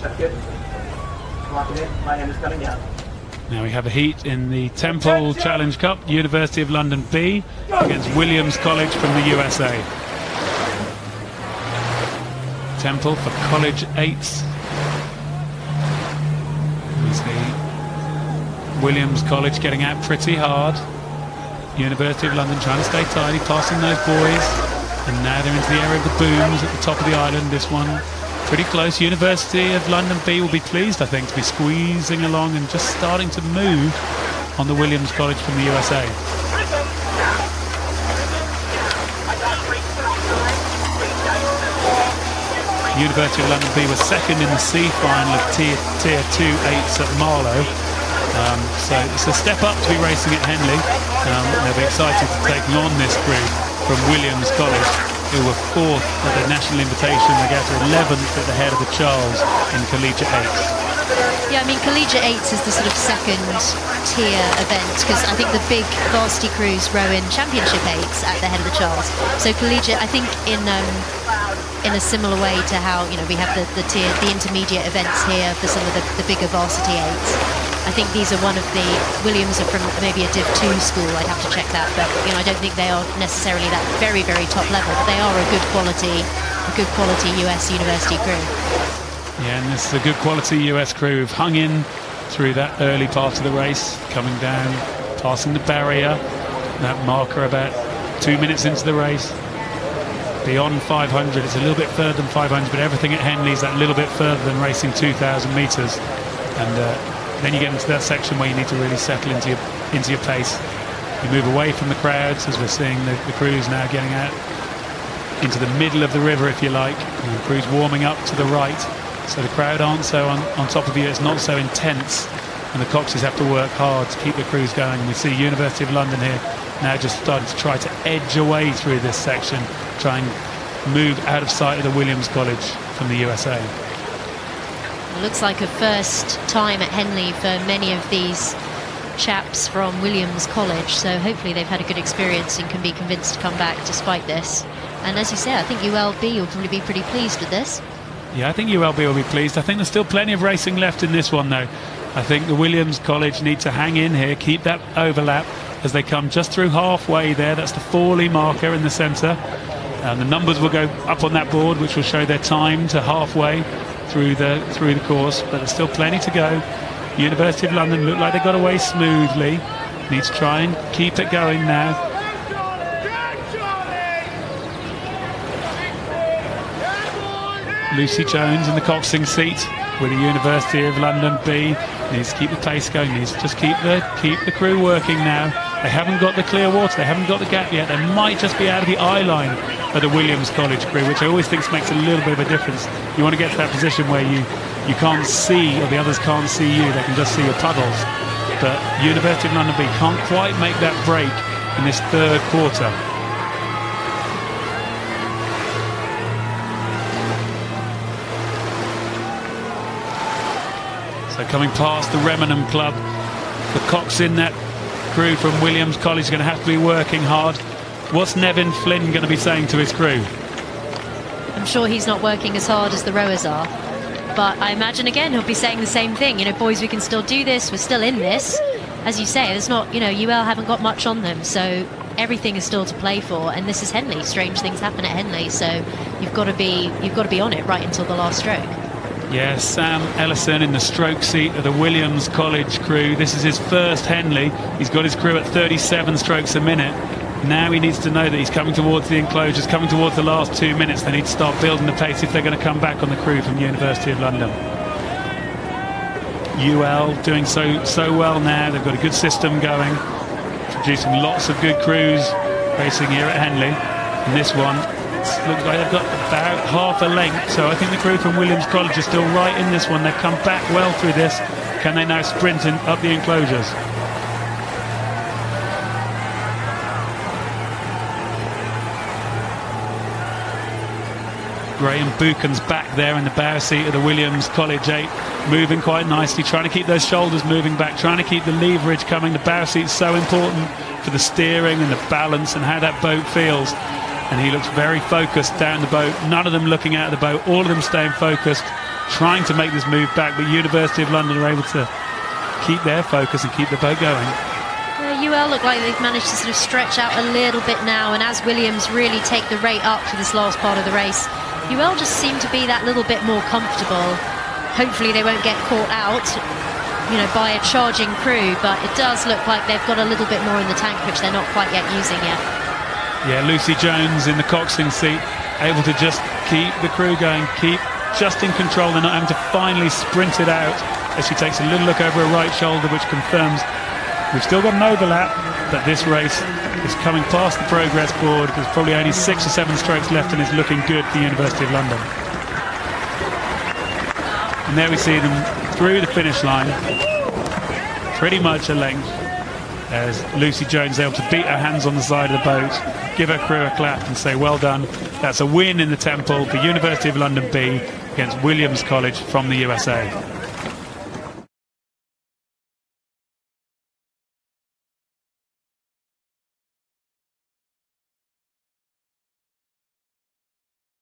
That's good. Lock it in. My hand is coming down. Now we have a heat in the Temple Challenge Cup, University of London B against Williams College from the USA. Temple for college 8s. We see Williams College getting out pretty hard. University of London trying to stay tidy, passing those boys. And now they're into the area of the booms at the top of the island. This one pretty close. University of London B will be pleased, I think, to be squeezing along and just starting to move on the Williams College from the USA. University of London B was second in the C final of Tier 2 8s at Marlow. So it's a step up to be racing at Henley. They'll be excited to take on this group from Williams College, who were 4th at the National Invitation Regatta, 11th at the head of the Charles in Collegiate 8s. Yeah, I mean, Collegiate 8s is the sort of second tier event, because I think the big varsity crews row in Championship 8s at the head of the Charles. So Collegiate, I think in a similar way to how, you know, we have the intermediate events here for some of the bigger varsity 8s. I think these are one of the, Williams are from maybe a Div 2 school, I'd have to check that, but you know, I don't think they are necessarily that very, very top level, but they are a good quality US university crew. Yeah, and this is a good quality US crew who've hung in through that early part of the race, coming down, passing the barrier, that marker about 2 minutes into the race. Beyond 500, it's a little bit further than 500, but everything at Henley is that little bit further than racing 2,000 metres. And then you get into that section where you need to really settle into your pace. You move away from the crowds, as we're seeing the crews now getting out into the middle of the river, if you like. And the crews warming up to the right, so the crowd aren't so on top of you. It's not so intense, and the coxes have to work hard to keep the crews going. And we see University of London here now just starting to try to edge away through this section, try and move out of sight of the Williams College from the USA. It looks like a first time at Henley for many of these chaps from Williams College, so hopefully they've had a good experience and can be convinced to come back despite this. And as you say, I think ULB will probably be pretty pleased with this. Yeah, I think ULB will be pleased. I think there's still plenty of racing left in this one, though. I think the Williams College need to hang in here, keep that overlap as they come just through halfway there. That's the Forley marker in the centre. And the numbers will go up on that board, which will show their time to halfway through the course, but there's still plenty to go. University of London look like they got away smoothly. Need to try and keep it going now. Lucy Jones in the coxing seat with the University of London B. Needs to keep the pace going, needs to just keep the crew working now. They haven't got the clear water, they haven't got the gap yet. They might just be out of the eye line of the Williams College crew, which I always think makes a little bit of a difference. You want to get to that position where you can't see, or the others can't see you, they can just see your puddles. But University of London B can't quite make that break in this third quarter. So coming past the Remenham Club, the cox in that crew from Williams College is going to have to be working hard. What's Nevin Flynn going to be saying to his crew? I'm sure he's not working as hard as the rowers are, but I imagine again he'll be saying the same thing. You know, boys, we can still do this, we're still in this. As you say, there's not, you know, UL haven't got much on them, so everything is still to play for, and this is Henley. Strange things happen at Henley, so you've got to be on it right until the last stroke. Yeah, Sam Ellison in the stroke seat of the Williams College crew. This is his first Henley. He's got his crew at 37 strokes a minute. Now he needs to know that he's coming towards the enclosures, coming towards the last 2 minutes. They need to start building the pace if they're going to come back on the crew from University of London. UL doing so well now. They've got a good system going, producing lots of good crews racing here at Henley. And this one looks like they've got about half a length, so I think the crew from Williams College are still right in this one. They've come back well through this. Can they now sprint up the enclosures? Graham Buchan's back there in the bow seat of the Williams College 8, moving quite nicely, trying to keep those shoulders moving back, trying to keep the leverage coming. The bow seat's so important for the steering and the balance and how that boat feels. And he looks very focused down the boat. None of them looking out of the boat, all of them staying focused. trying to make this move back, but University of London are able to keep their focus and keep the boat going. UL look like they've managed to sort of stretch out a little bit now, and as Williams really take the rate up for this last part of the race, UL just seem to be that little bit more comfortable. Hopefully they won't get caught out, you know, by a charging crew, but it does look like they've got a little bit more in the tank, which they're not quite yet using yet. Yeah, Lucy Jones in the coxswain seat, able to just keep the crew going, keep just in control. They're not having to finally sprint it out as she takes a little look over her right shoulder, which confirms we've still got an overlap, but this race is coming past the progress board. There's probably only 6 or 7 strokes left and is looking good for University of London. And there we see them through the finish line, pretty much a length, as Lucy Jones is able to beat her hands on the side of the boat, give her crew a clap and say well done. That's a win in the Temple for University of London B against Williams College from the USA.